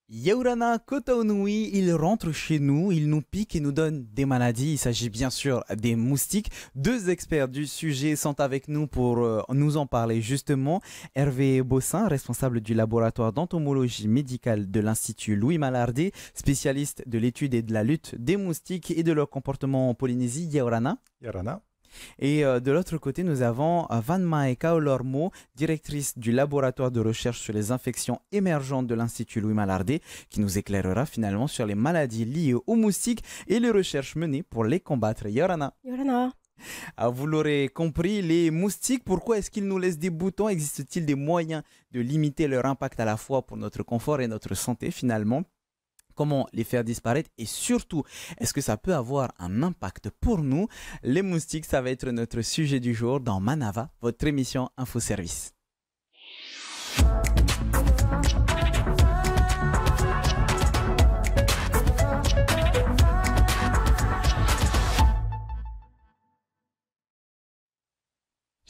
Yaurana Kotaonui, il rentre chez nous, il nous pique et nous donne des maladies. Il s'agit bien sûr des moustiques. Deux experts du sujet sont avec nous pour nous en parler justement. Hervé Bossin, responsable du laboratoire d'entomologie médicale de l'Institut Louis Malardé, spécialiste de l'étude et de la lutte des moustiques et de leur comportement en Polynésie. Yaurana. Yarana. Et de l'autre côté, nous avons Van Mae Kaolormo, directrice du laboratoire de recherche sur les infections émergentes de l'Institut Louis Malardé, qui nous éclairera finalement sur les maladies liées aux moustiques et les recherches menées pour les combattre. Yorana. Yorana. Ah, vous l'aurez compris, les moustiques, pourquoi est-ce qu'ils nous laissent des boutons? Existe-t-il des moyens de limiter leur impact à la fois pour notre confort et notre santé finalement? Comment les faire disparaître et surtout, est-ce que ça peut avoir un impact pour nous? Les moustiques, ça va être notre sujet du jour dans Manava, votre émission Info Service.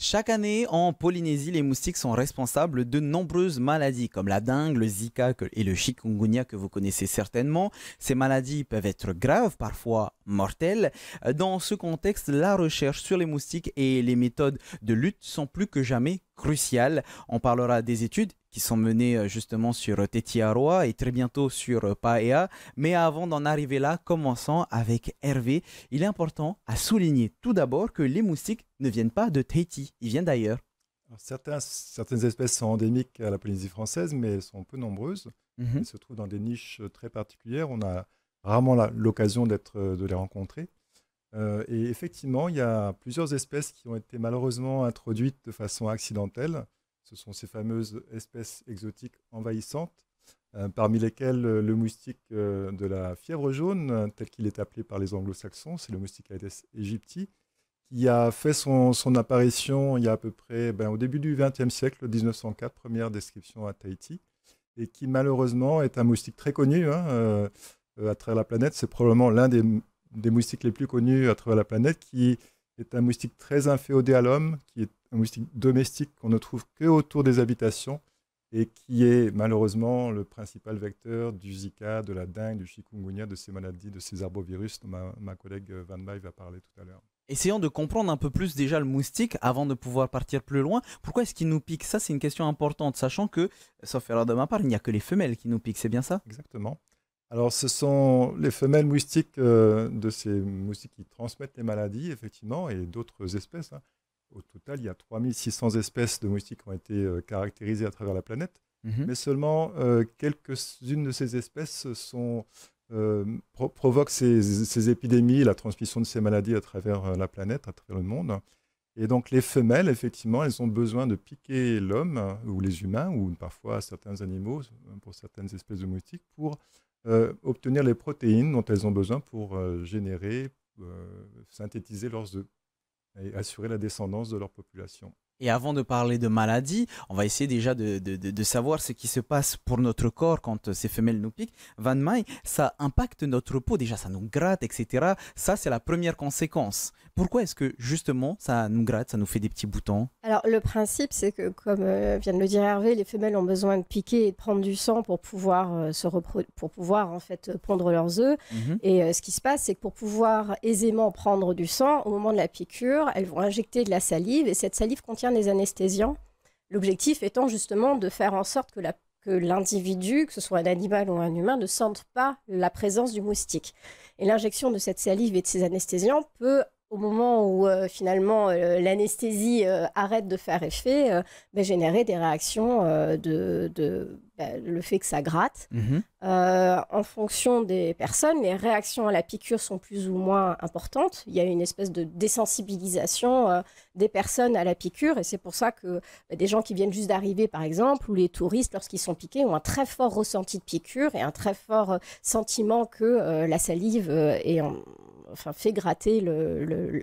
Chaque année, en Polynésie, les moustiques sont responsables de nombreuses maladies comme la dengue, le Zika et le chikungunya que vous connaissez certainement. Ces maladies peuvent être graves, parfois mortelles. Dans ce contexte, la recherche sur les moustiques et les méthodes de lutte sont plus que jamais cruciales. On parlera des études qui sont menées justement sur Tetiaroa et très bientôt sur Paea. Mais avant d'en arriver là, commençons avec Hervé. Il est important à souligner tout d'abord que les moustiques ne viennent pas de Tahiti, ils viennent d'ailleurs. Alors, certaines espèces sont endémiques à la Polynésie française, mais elles sont peu nombreuses. Elles se trouvent dans des niches très particulières. On a rarement l'occasion de les rencontrer. Et effectivement, il y a plusieurs espèces qui ont été malheureusement introduites de façon accidentelle. Ce sont ces fameuses espèces exotiques envahissantes, parmi lesquelles le moustique de la fièvre jaune, tel qu'il est appelé par les anglo-saxons, c'est le moustique Aedes aegypti, qui a fait son apparition il y a à peu près au début du XXe siècle, 1904, première description à Tahiti, et qui malheureusement est un moustique très connu à travers la planète. C'est probablement l'un des moustiques les plus connus à travers la planète, qui est un moustique très inféodé à l'homme, qui est un moustique domestique qu'on ne trouve que autour des habitations et qui est malheureusement le principal vecteur du Zika, de la dengue, du chikungunya, de ces maladies, de ces arbovirus dont ma collègue Van Mae va parler tout à l'heure. Essayons de comprendre un peu plus déjà le moustique avant de pouvoir partir plus loin. Pourquoi est-ce qu'il nous pique? Ça, c'est une question importante, sachant que, sauf erreur de ma part, il n'y a que les femelles qui nous piquent, c'est bien ça? Exactement. Alors, ce sont les femelles moustiques de ces moustiques qui transmettent les maladies, effectivement, et d'autres espèces. Au total, il y a 3600 espèces de moustiques qui ont été caractérisées à travers la planète, mais seulement quelques-unes de ces espèces provoquent ces épidémies, la transmission de ces maladies à travers la planète, à travers le monde. Et donc, les femelles, effectivement, elles ont besoin de piquer l'homme ou les humains, ou parfois certains animaux, pour certaines espèces de moustiques, pour obtenir les protéines dont elles ont besoin pour générer, synthétiser leurs œufs et assurer la descendance de leur population. Et avant de parler de maladies, on va essayer déjà de savoir ce qui se passe pour notre corps quand ces femelles nous piquent. Van Mae, ça impacte notre peau, déjà ça nous gratte, etc. Ça, c'est la première conséquence. Pourquoi est-ce que justement ça nous gratte, ça nous fait des petits boutons? Alors le principe, c'est que comme vient de le dire Hervé, les femelles ont besoin de piquer et de prendre du sang pour pouvoir pour pouvoir en fait pondre leurs œufs. Et ce qui se passe, c'est que pour pouvoir aisément prendre du sang, au moment de la piqûre, elles vont injecter de la salive et cette salive contient des anesthésiants. L'objectif étant justement de faire en sorte que l'individu, que ce soit un animal ou un humain, ne sente pas la présence du moustique. Et l'injection de cette salive et de ces anesthésiants peut, au moment où finalement l'anesthésie arrête de faire effet, générer des réactions le fait que ça gratte. En fonction des personnes, les réactions à la piqûre sont plus ou moins importantes. Il y a une espèce de désensibilisation des personnes à la piqûre et c'est pour ça que des gens qui viennent juste d'arriver, par exemple, ou les touristes, lorsqu'ils sont piqués, ont un très fort ressenti de piqûre et un très fort sentiment que la salive fait gratter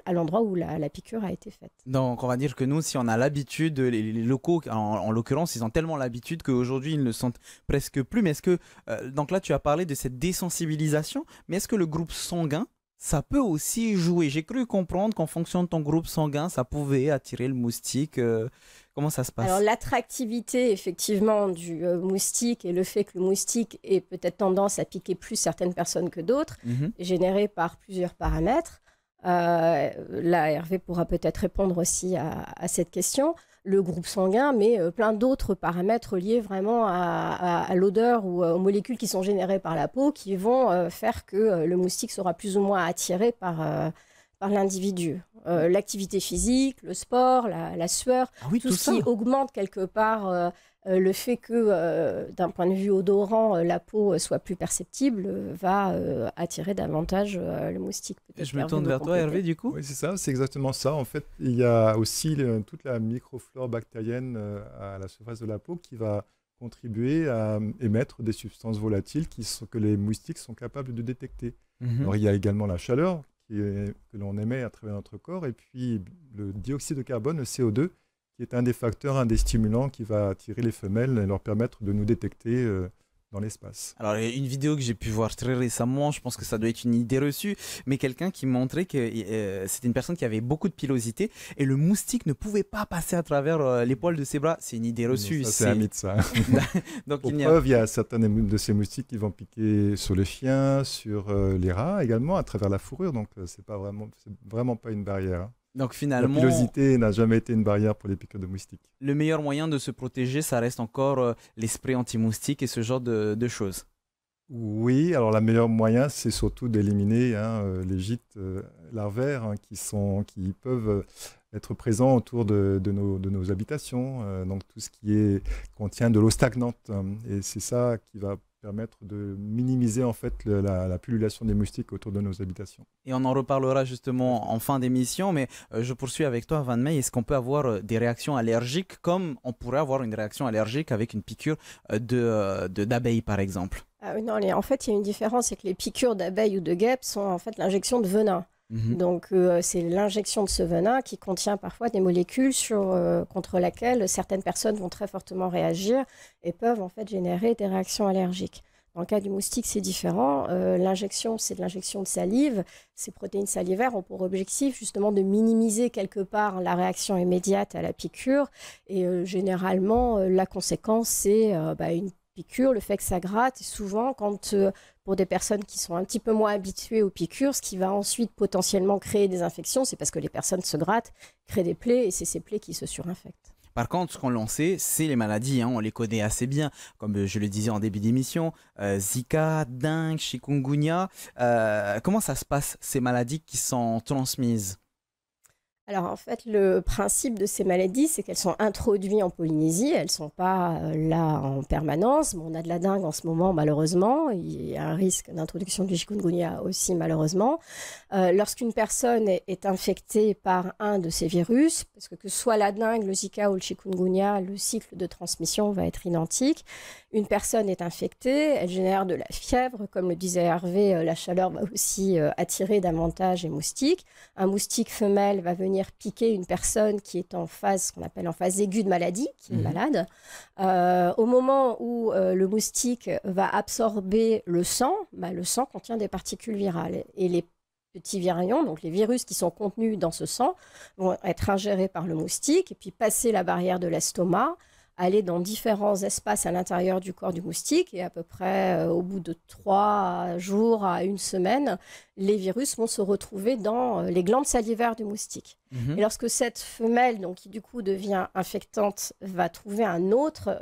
à l'endroit où la piqûre a été faite. Donc on va dire que nous, si on a l'habitude, les locaux en l'occurrence, ils ont tellement l'habitude qu'aujourd'hui ils ne le sentent presque plus. Mais est-ce que, donc là tu as parlé de cette désensibilisation, mais est-ce que le groupe sanguin, ça peut aussi jouer? J'ai cru comprendre qu'en fonction de ton groupe sanguin, ça pouvait attirer le moustique. Comment ça se passe? Alors l'attractivité effectivement du moustique et le fait que le moustique ait peut-être tendance à piquer plus certaines personnes que d'autres est généré par plusieurs paramètres. Là, Hervé pourra peut-être répondre aussi à cette question. Le groupe sanguin, mais plein d'autres paramètres liés vraiment à l'odeur ou aux molécules qui sont générées par la peau qui vont faire que le moustique sera plus ou moins attiré par l'individu. L'activité physique, le sport, la sueur, tout ce qui augmente quelque part le fait que, d'un point de vue odorant, la peau soit plus perceptible, va attirer davantage le moustique. Je me tourne vers toi, Hervé, du coup. Oui, c'est ça, c'est exactement ça. En fait, il y a aussi toute la microflore bactérienne à la surface de la peau qui va contribuer à émettre des substances volatiles que les moustiques sont capables de détecter. Alors, il y a également la chaleur que l'on émet à travers notre corps, et puis le dioxyde de carbone, le CO2, qui est un des facteurs, un des stimulants qui va attirer les femelles et leur permettre de nous détecter dans l'espace. Alors, une vidéo que j'ai pu voir très récemment, je pense que ça doit être une idée reçue, mais quelqu'un qui montrait que c'était une personne qui avait beaucoup de pilosité et le moustique ne pouvait pas passer à travers les poils de ses bras. C'est une idée reçue. C'est un mythe, ça. Donc, Pour preuve, il y a certains de ces moustiques qui vont piquer sur les chiens, sur les rats également, à travers la fourrure. Donc, c'est vraiment pas une barrière, hein. Donc finalement, la pilosité n'a jamais été une barrière pour les piqûres de moustiques. Le meilleur moyen de se protéger, ça reste encore les sprays anti-moustiques et ce genre de choses. Oui, alors le meilleur moyen, c'est surtout d'éliminer les gîtes larvaires qui peuvent être présents autour de nos habitations. Donc tout ce qui contient de l'eau stagnante. Et c'est ça qui va permettre de minimiser en fait la pullulation des moustiques autour de nos habitations. Et on en reparlera justement en fin d'émission, mais je poursuis avec toi, Van Mey. Est-ce qu'on peut avoir des réactions allergiques comme on pourrait avoir une réaction allergique avec une piqûre d'abeille par exemple? Non, en fait, il y a une différence, c'est que les piqûres d'abeilles ou de guêpes sont en fait l'injection de venin. Donc, c'est l'injection de ce venin qui contient parfois des molécules contre lesquelles certaines personnes vont très fortement réagir et peuvent en fait générer des réactions allergiques. Dans le cas du moustique, c'est différent. L'injection, c'est de l'injection de salive. Ces protéines salivaires ont pour objectif justement de minimiser quelque part la réaction immédiate à la piqûre. Et généralement, la conséquence, c'est une piqûre, le fait que ça gratte. Et souvent, pour des personnes qui sont un petit peu moins habituées aux piqûres, ce qui va ensuite potentiellement créer des infections, c'est parce que les personnes se grattent, créent des plaies, et c'est ces plaies qui se surinfectent. Par contre, ce qu'on sait, c'est les maladies, on les connaît assez bien, comme je le disais en début d'émission, Zika, dengue, chikungunya. Comment ça se passe, ces maladies qui sont transmises ? Alors en fait, le principe de ces maladies, c'est qu'elles sont introduites en Polynésie, elles ne sont pas là en permanence. Bon, on a de la dengue en ce moment, malheureusement, il y a un risque d'introduction du chikungunya aussi, malheureusement. Lorsqu'une personne est infectée par un de ces virus, parce que ce soit la dengue, le Zika ou le chikungunya, le cycle de transmission va être identique. Une personne est infectée, elle génère de la fièvre, comme le disait Hervé, la chaleur va aussi attirer davantage les moustiques. Un moustique femelle va venir piquer une personne qui est en phase, ce qu'on appelle en phase aiguë de maladie, qui est malade. Au moment où le moustique va absorber le sang contient des particules virales. Et les petits virions, donc les virus qui sont contenus dans ce sang, vont être ingérés par le moustique et puis passer la barrière de l'estomac, aller dans différents espaces à l'intérieur du corps du moustique et à peu près au bout de 3 jours à 1 semaine, les virus vont se retrouver dans les glandes salivaires du moustique. Et lorsque cette femelle, donc, qui du coup devient infectante, va trouver un autre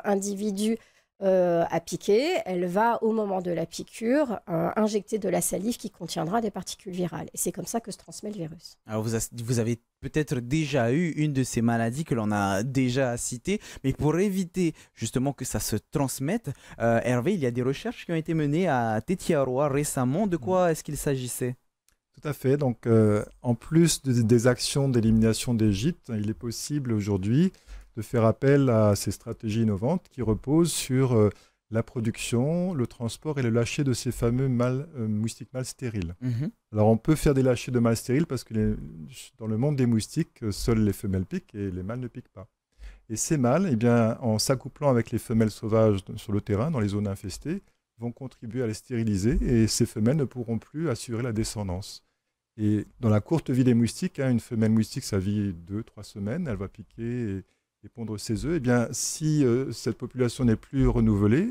individu à piquer, elle va au moment de la piqûre injecter de la salive qui contiendra des particules virales. Et c'est comme ça que se transmet le virus. Alors vous avez peut-être déjà eu une de ces maladies que l'on a déjà citées, mais pour éviter justement que ça se transmette, Hervé, il y a des recherches qui ont été menées à Tetiaroa récemment. De quoi est-ce qu'il s'agissait ? Tout à fait. Donc, en plus des actions d'élimination des gîtes, il est possible aujourd'hui de faire appel à ces stratégies innovantes qui reposent sur la production, le transport et le lâcher de ces fameux moustiques mâles stériles. Alors, on peut faire des lâchers de mâles stériles parce que dans le monde des moustiques, seules les femelles piquent et les mâles ne piquent pas. Et ces mâles, eh bien, en s'accouplant avec les femelles sauvages sur le terrain, dans les zones infestées, vont contribuer à les stériliser et ces femelles ne pourront plus assurer la descendance. Et dans la courte vie des moustiques, une femelle moustique, ça vit 2-3 semaines, elle va piquer pondre ses œufs. Eh bien, si cette population n'est plus renouvelée,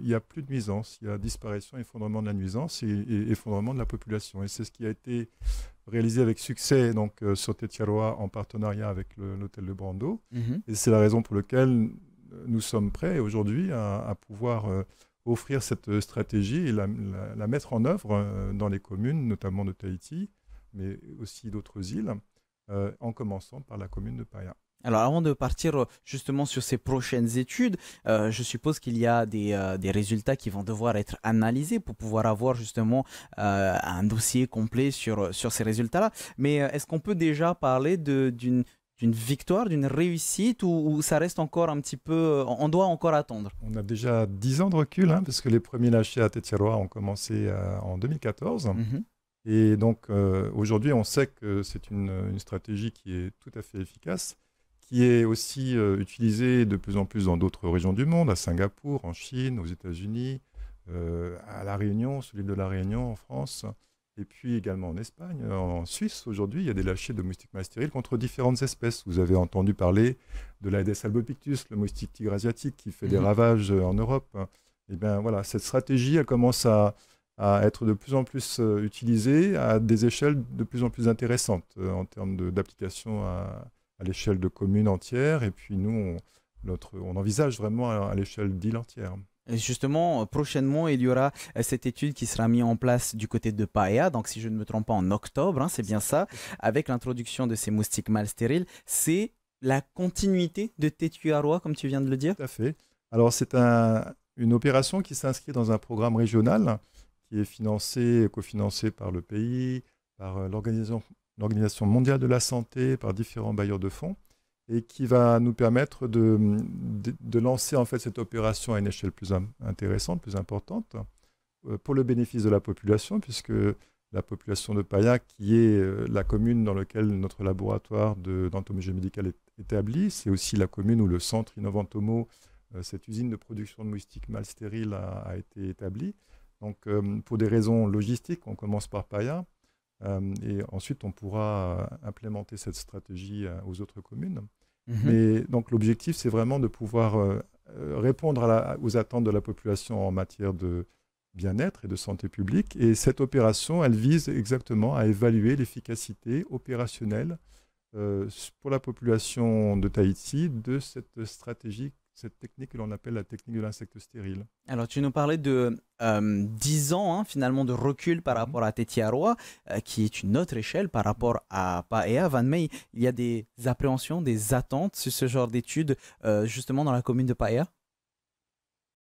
il n'y a plus de nuisance. Il y a disparition, effondrement de la nuisance et effondrement de la population. Et c'est ce qui a été réalisé avec succès donc, sur Tetiaroa en partenariat avec l'hôtel de Brando. Et c'est la raison pour laquelle nous sommes prêts aujourd'hui à pouvoir offrir cette stratégie et la mettre en œuvre dans les communes, notamment de Tahiti, mais aussi d'autres îles, en commençant par la commune de Paia. Alors, avant de partir justement sur ces prochaines études, je suppose qu'il y a des résultats qui vont devoir être analysés pour pouvoir avoir justement un dossier complet sur ces résultats-là. Mais est-ce qu'on peut déjà parler d'une victoire, d'une réussite ou ça reste encore un petit peu, on doit encore attendre? On a déjà 10 ans de recul, parce que les premiers lâchers à Tetiaroa ont commencé en 2014. Et donc aujourd'hui, on sait que c'est une stratégie qui est tout à fait efficace, qui est aussi utilisée de plus en plus dans d'autres régions du monde, à Singapour, en Chine, aux États-Unis, à La Réunion, sur l'île de La Réunion, en France, et puis également en Espagne. En Suisse, aujourd'hui, il y a des lâchers de moustiques mâles stériles contre différentes espèces. Vous avez entendu parler de l'Aedes albopictus, le moustique tigre asiatique, qui fait des ravages en Europe. Et bien voilà, cette stratégie, elle commence à être de plus en plus utilisée à des échelles de plus en plus intéressantes en termes d'application à l'échelle de communes entières. Et puis nous, on envisage vraiment à l'échelle d'îles entières. Et justement, prochainement, il y aura cette étude qui sera mise en place du côté de Paia, donc si je ne me trompe pas en octobre, c'est bien ça, avec l'introduction de ces moustiques mâles stériles. C'est la continuité de Tetiaroa, comme tu viens de le dire? Tout à fait. Alors c'est une opération qui s'inscrit dans un programme régional qui est financé et cofinancé par le pays, par l'Organisation mondiale de la santé, par différents bailleurs de fonds, et qui va nous permettre de lancer en fait cette opération à une échelle plus intéressante, plus importante, pour le bénéfice de la population, puisque la population de Paia, qui est la commune dans laquelle notre laboratoire d'entomologie médicale est établi, c'est aussi la commune où le centre Innoventomo, cette usine de production de moustiques mâles stériles, a été établie. Donc, pour des raisons logistiques, on commence par Paia. Et ensuite, on pourra implémenter cette stratégie aux autres communes. Mais donc, l'objectif, c'est vraiment de pouvoir répondre aux attentes de la population en matière de bien-être et de santé publique. Et cette opération, elle vise exactement à évaluer l'efficacité opérationnelle pour la population de Tahiti de cette stratégie, cette technique que l'on appelle la technique de l'insecte stérile. Alors, tu nous parlais de 10 ans finalement de recul par rapport à Tetiaroa, qui est une autre échelle par rapport à Paia. Van May, il y a des appréhensions, des attentes sur ce genre d'études, justement dans la commune de Paia?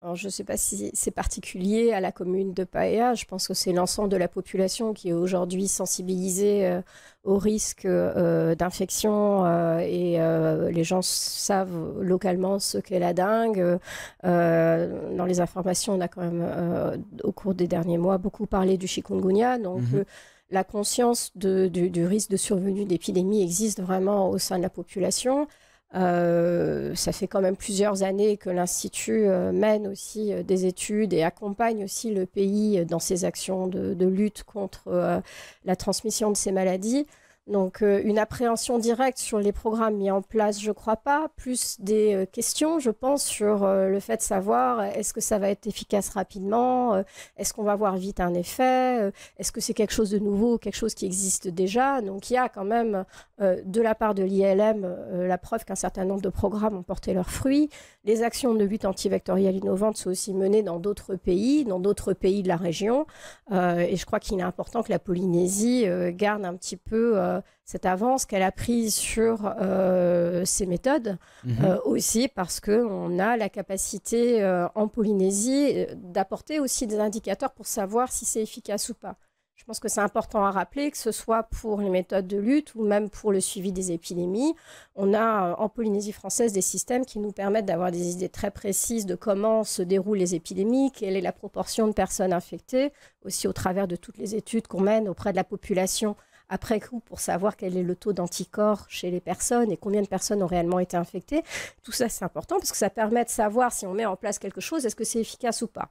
Alors, je ne sais pas si c'est particulier à la commune de Paia. Je pense que c'est l'ensemble de la population qui est aujourd'hui sensibilisée au risque d'infection et les gens savent localement ce qu'est la dengue. Dans les informations, on a quand même, au cours des derniers mois, beaucoup parlé du chikungunya. Donc, la conscience du risque de survenue d'épidémie existe vraiment au sein de la population. Ça fait quand même plusieurs années que l'Institut mène aussi des études et accompagne aussi le pays dans ses actions de lutte contre la transmission de ces maladies. Donc une appréhension directe sur les programmes mis en place, je ne crois pas, plus des questions, je pense, sur le fait de savoir est-ce que ça va être efficace rapidement, est-ce qu'on va voir vite un effet, est-ce que c'est quelque chose de nouveau, quelque chose qui existe déjà. Donc il y a quand même de la part de l'ILM la preuve qu'un certain nombre de programmes ont porté leurs fruits. Les actions de lutte antivectorielle innovante sont aussi menées dans d'autres pays de la région. Et je crois qu'il est important que la Polynésie garde un petit peu cette avance qu'elle a prise sur ces méthodes, aussi parce qu'on a la capacité en Polynésie d'apporter aussi des indicateurs pour savoir si c'est efficace ou pas. Je pense que c'est important à rappeler, que ce soit pour les méthodes de lutte ou même pour le suivi des épidémies. On a en Polynésie française des systèmes qui nous permettent d'avoir des idées très précises de comment se déroulent les épidémies, quelle est la proportion de personnes infectées, aussi au travers de toutes les études qu'on mène auprès de la population après coup pour savoir quel est le taux d'anticorps chez les personnes et combien de personnes ont réellement été infectées. Tout ça, c'est important parce que ça permet de savoir si on met en place quelque chose, est-ce que c'est efficace ou pas.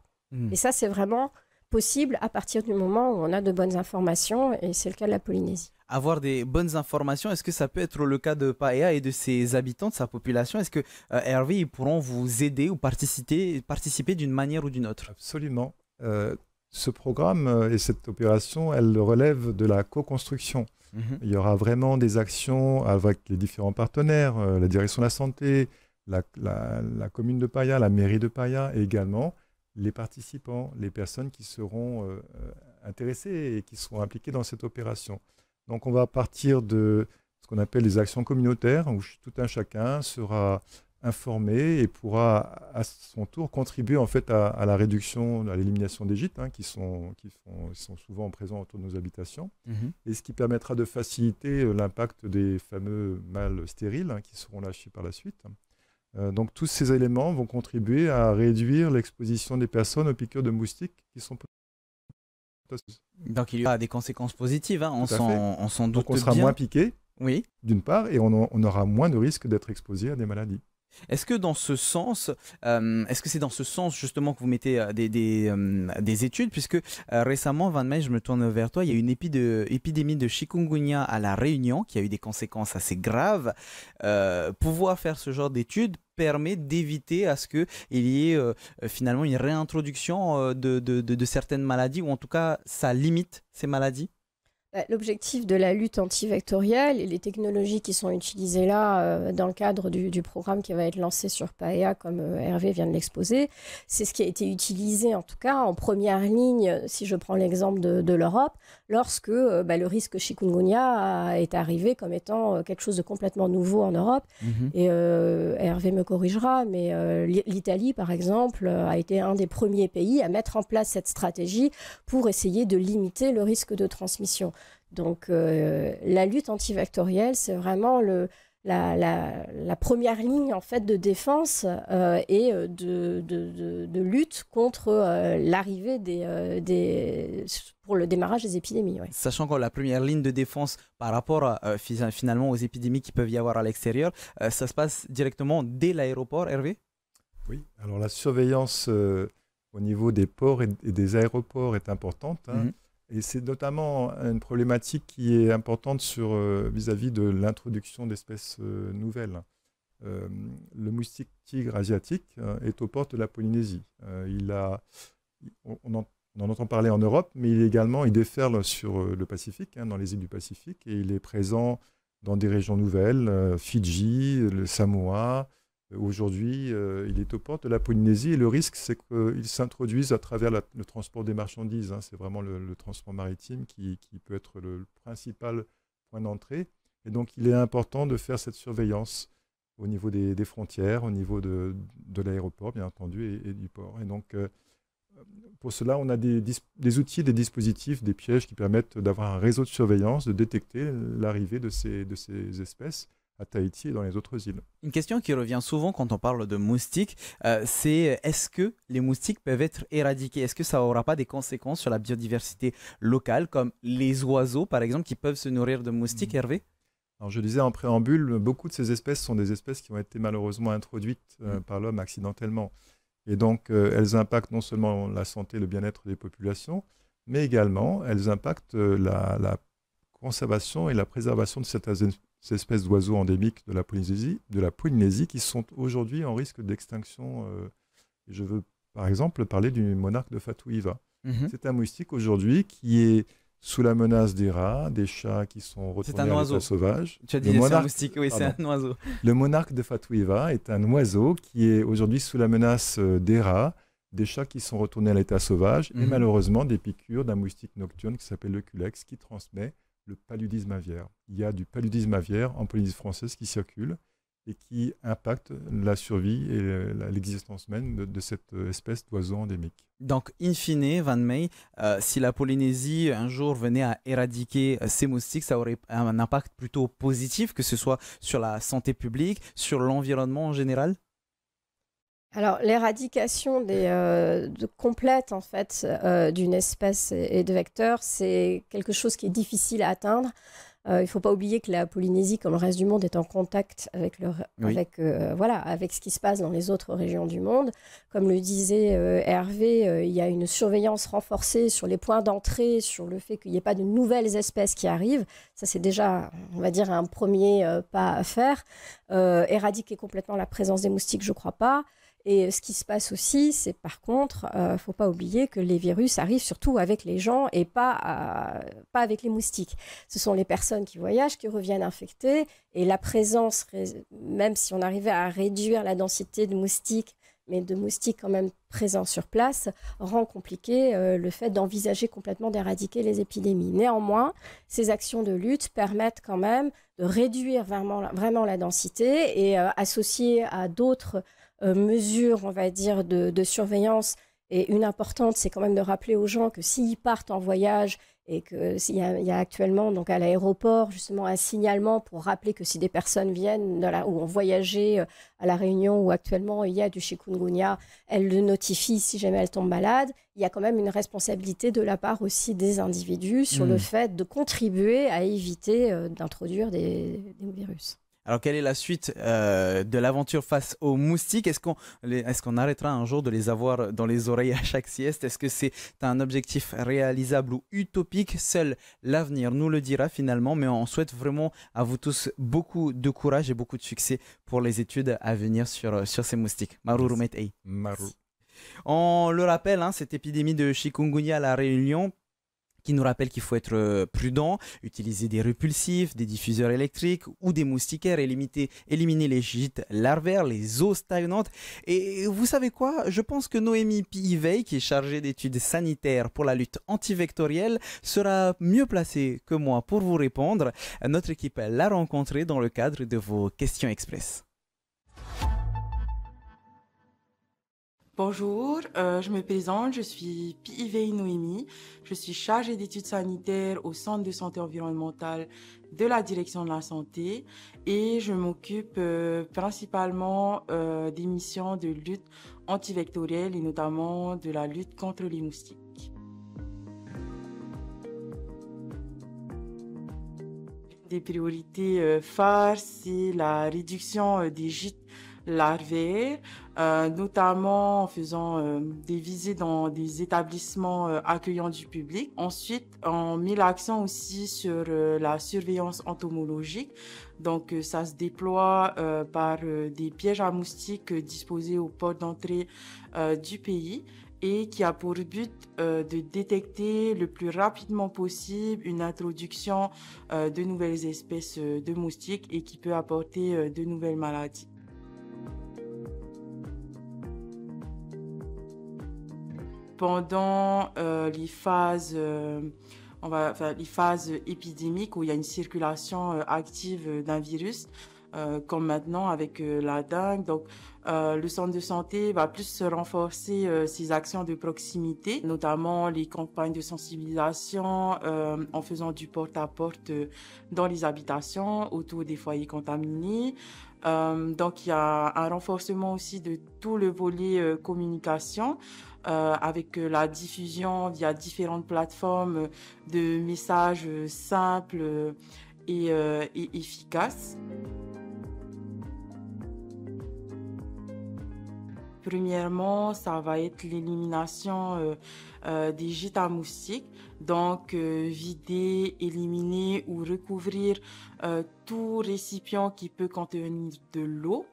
Et ça, c'est vraiment possible à partir du moment où on a de bonnes informations, et c'est le cas de la Polynésie. avoir des bonnes informations. Est-ce que ça peut être le cas de Paea et de ses habitants, de sa population? Est-ce que Hervé, ils pourront vous aider ou participer d'une manière ou d'une autre? Absolument. Ce programme et cette opération, elle relève de la co-construction. Il y aura vraiment des actions avec les différents partenaires, la direction de la santé, la commune de Paia, la mairie de Paia et également les participants, les personnes qui seront intéressées et qui seront impliquées dans cette opération. Donc on va partir de ce qu'on appelle les actions communautaires, où tout un chacun sera informé et pourra à son tour contribuer en fait à la réduction, à l'élimination des gîtes qui sont souvent présents autour de nos habitations, et ce qui permettra de faciliter l'impact des fameux mâles stériles qui seront lâchés par la suite. Donc tous ces éléments vont contribuer à réduire l'exposition des personnes aux piqûres de moustiques qui sont potentielles. Donc il y aura des conséquences positives, on s'en doute bien. Donc on sera moins piqué, oui, d'une part, et on aura moins de risques d'être exposé à des maladies. Est-ce que dans ce sens, est-ce que c'est dans ce sens justement que vous mettez des études, puisque récemment, Van Meij, je me tourne vers toi, il y a eu une épidémie de chikungunya à La Réunion qui a eu des conséquences assez graves. Pouvoir faire ce genre d'études permet d'éviter à ce qu'il y ait finalement une réintroduction de certaines maladies, ou en tout cas ça limite ces maladies? L'objectif de la lutte antivectorielle et les technologies qui sont utilisées là dans le cadre du programme qui va être lancé sur Paea, comme Hervé vient de l'exposer, c'est ce qui a été utilisé en tout cas en première ligne, si je prends l'exemple de l'Europe, lorsque le risque chikungunya est arrivé comme étant quelque chose de complètement nouveau en Europe. Et Hervé me corrigera, mais l'Italie, par exemple, a été un des premiers pays à mettre en place cette stratégie pour essayer de limiter le risque de transmission. Donc la lutte antivectorielle, c'est vraiment la première ligne en fait de défense et de lutte contre l'arrivée pour le démarrage des épidémies. Ouais. Sachant que la première ligne de défense par rapport finalement aux épidémies qui peuvent y avoir à l'extérieur, ça se passe directement dès l'aéroport, Hervé? Oui, alors la surveillance au niveau des ports et des aéroports est importante. Et c'est notamment une problématique qui est importante vis-à-vis de l'introduction d'espèces nouvelles. Le moustique tigre asiatique est aux portes de la Polynésie. On en entend parler en Europe, mais il déferle sur le Pacifique, dans les îles du Pacifique, et il est présent dans des régions nouvelles, Fidji, le Samoa. Aujourd'hui, il est aux portes de la Polynésie et le risque, c'est qu'il s'introduise à travers le transport des marchandises. C'est vraiment le transport maritime qui peut être le principal point d'entrée. Et donc, il est important de faire cette surveillance au niveau des frontières, au niveau de l'aéroport, bien entendu, et du port. Et donc, pour cela, on a des outils, des dispositifs, des pièges qui permettent d'avoir un réseau de surveillance, de détecter l'arrivée de ces espèces à Tahiti et dans les autres îles. Une question qui revient souvent quand on parle de moustiques, c'est est-ce que les moustiques peuvent être éradiqués? Est-ce que ça n'aura pas des conséquences sur la biodiversité locale, comme les oiseaux, par exemple, qui peuvent se nourrir de moustiques, Hervé? Alors, je disais en préambule, beaucoup de ces espèces sont des espèces qui ont été malheureusement introduites par l'homme accidentellement. Et donc, elles impactent non seulement la santé et le bien-être des populations, mais également, elles impactent la conservation et la préservation de certaines espèces d'oiseaux endémiques de la Polynésie qui sont aujourd'hui en risque d'extinction. Je veux par exemple parler du monarque de Fatouiva. C'est un moustique aujourd'hui qui est sous la menace des rats, des chats qui sont retournés à l'état sauvage. Tu as dit c'est un moustique, oui, c'est un oiseau. Le monarque de Fatouiva est un oiseau qui est aujourd'hui sous la menace des rats, des chats qui sont retournés à l'état sauvage et malheureusement des piqûres d'un moustique nocturne qui s'appelle le culex qui transmet le paludisme aviaire. Il y a du paludisme aviaire en Polynésie française qui circule et qui impacte la survie et l'existence même de cette espèce d'oiseau endémique. Donc, in fine, Van Meij, si la Polynésie un jour venait à éradiquer ces moustiques, ça aurait un impact plutôt positif, que ce soit sur la santé publique, sur l'environnement en général? Alors, l'éradication complète en fait, d'une espèce et de vecteurs, c'est quelque chose qui est difficile à atteindre. Il ne faut pas oublier que la Polynésie, comme le reste du monde, est en contact avec, avec ce qui se passe dans les autres régions du monde. Comme le disait Hervé, il y a une surveillance renforcée sur les points d'entrée, sur le fait qu'il n'y ait pas de nouvelles espèces qui arrivent. Ça, c'est déjà, on va dire, un premier pas à faire. Éradiquer complètement la présence des moustiques, je ne crois pas. Et ce qui se passe aussi, c'est par contre, il ne faut pas oublier que les virus arrivent surtout avec les gens et pas avec les moustiques. Ce sont les personnes qui voyagent, qui reviennent infectées. Et la présence, même si on arrivait à réduire la densité de moustiques, mais de moustiques quand même présents sur place, rend compliqué le fait d'envisager complètement d'éradiquer les épidémies. Néanmoins, ces actions de lutte permettent quand même de réduire vraiment la densité et associées à d'autres mesures, on va dire, de surveillance. Et une importante, c'est quand même de rappeler aux gens que s'ils partent en voyage et qu'il y a actuellement donc à l'aéroport justement un signalement pour rappeler que si des personnes viennent ou ont voyagé à La Réunion où actuellement il y a du chikungunya, elles le notifient si jamais elles tombent malades. Il y a quand même une responsabilité de la part aussi des individus sur le fait de contribuer à éviter d'introduire des virus. Alors, quelle est la suite de l'aventure face aux moustiques? Est-ce qu'on arrêtera un jour de les avoir dans les oreilles à chaque sieste? Est-ce que c'est un objectif réalisable ou utopique? Seul l'avenir nous le dira finalement, mais on souhaite vraiment à vous tous beaucoup de courage et beaucoup de succès pour les études à venir sur ces moustiques. Maruru Metei. Maruru. On le rappelle, cette épidémie de chikungunya à La Réunion, qui nous rappelle qu'il faut être prudent, utiliser des répulsifs, des diffuseurs électriques ou des moustiquaires et éliminer les gîtes larvaires, les eaux stagnantes. Et vous savez quoi? Je pense que Noémie Piivey, qui est chargée d'études sanitaires pour la lutte antivectorielle, sera mieux placée que moi pour vous répondre. Notre équipe l'a rencontrée dans le cadre de vos questions express. Bonjour, je me présente, je suis Piivey Noémie, je suis chargée d'études sanitaires au Centre de santé environnementale de la Direction de la santé et je m'occupe principalement des missions de lutte antivectorielle et notamment de la lutte contre les moustiques. Des priorités phares, c'est la réduction des gîtes larvaires, notamment en faisant des visites dans des établissements accueillants du public. Ensuite, on met l'accent aussi sur la surveillance entomologique. Donc, ça se déploie par des pièges à moustiques disposés aux portes d'entrée du pays et qui a pour but de détecter le plus rapidement possible une introduction de nouvelles espèces de moustiques et qui peut apporter de nouvelles maladies. Pendant les phases épidémiques où il y a une circulation active d'un virus, comme maintenant avec la dengue. Donc, le centre de santé va plus se renforcer ses actions de proximité, notamment les campagnes de sensibilisation en faisant du porte-à-porte dans les habitations autour des foyers contaminés. Donc, il y a un renforcement aussi de tout le volet communication avec la diffusion via différentes plateformes de messages simples et efficaces. Premièrement, ça va être l'élimination des gîtes à moustiques. Donc, vider, éliminer ou recouvrir tout récipient qui peut contenir de l'eau.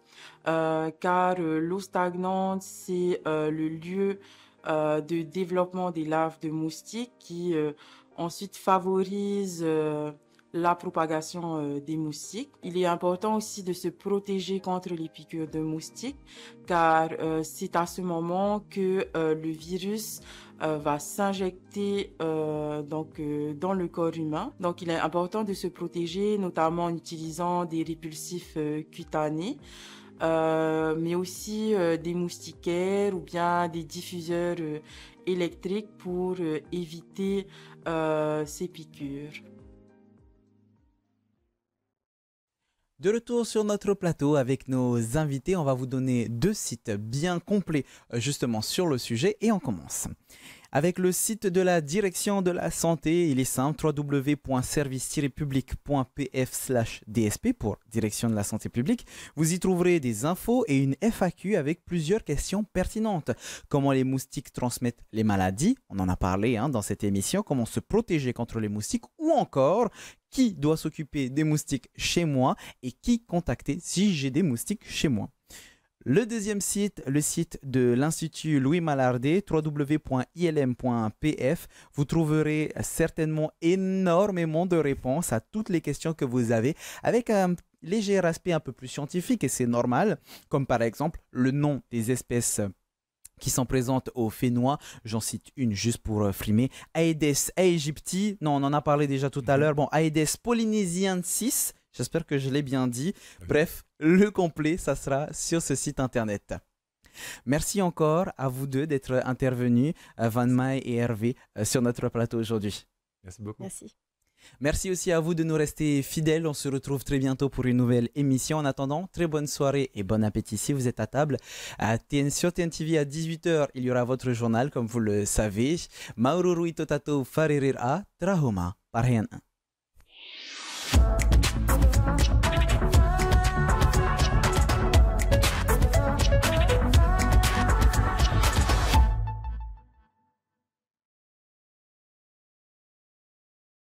Car l'eau stagnante, c'est le lieu de développement des larves de moustiques qui ensuite favorise la propagation des moustiques. Il est important aussi de se protéger contre les piqûres de moustiques car c'est à ce moment que le virus va s'injecter dans le corps humain. Donc il est important de se protéger notamment en utilisant des répulsifs cutanés. Mais aussi des moustiquaires ou bien des diffuseurs électriques pour éviter ces piqûres. De retour sur notre plateau avec nos invités, on va vous donner 2 sites bien complets justement sur le sujet et on commence. Avec le site de la direction de la santé, il est simple, www.service-public.pf/dsp pour direction de la santé publique. Vous y trouverez des infos et une FAQ avec plusieurs questions pertinentes. Comment les moustiques transmettent les maladies, on en a parlé dans cette émission, comment se protéger contre les moustiques ou encore qui doit s'occuper des moustiques chez moi et qui contacter si j'ai des moustiques chez moi. Le deuxième site, le site de l'Institut Louis Malardé, www.ilm.pf. Vous trouverez certainement énormément de réponses à toutes les questions que vous avez avec un léger aspect un peu plus scientifique et c'est normal, comme par exemple le nom des espèces qui sont présentes au Fénois. J'en cite une juste pour frimer. Aedes aegypti, non on en a parlé déjà tout à l'heure. Bon, Aedes polynesiensis, j'espère que je l'ai bien dit. Bref, le complet, ça sera sur ce site internet. Merci encore à vous deux d'être intervenus, Van Mai et Hervé, sur notre plateau aujourd'hui. Merci beaucoup. Merci. Merci aussi à vous de nous rester fidèles. On se retrouve très bientôt pour une nouvelle émission. En attendant, très bonne soirée et bon appétit si vous êtes à table. Sur TNTV à 18h, il y aura votre journal, comme vous le savez. Maururu itotato faririr a trahoma parhen.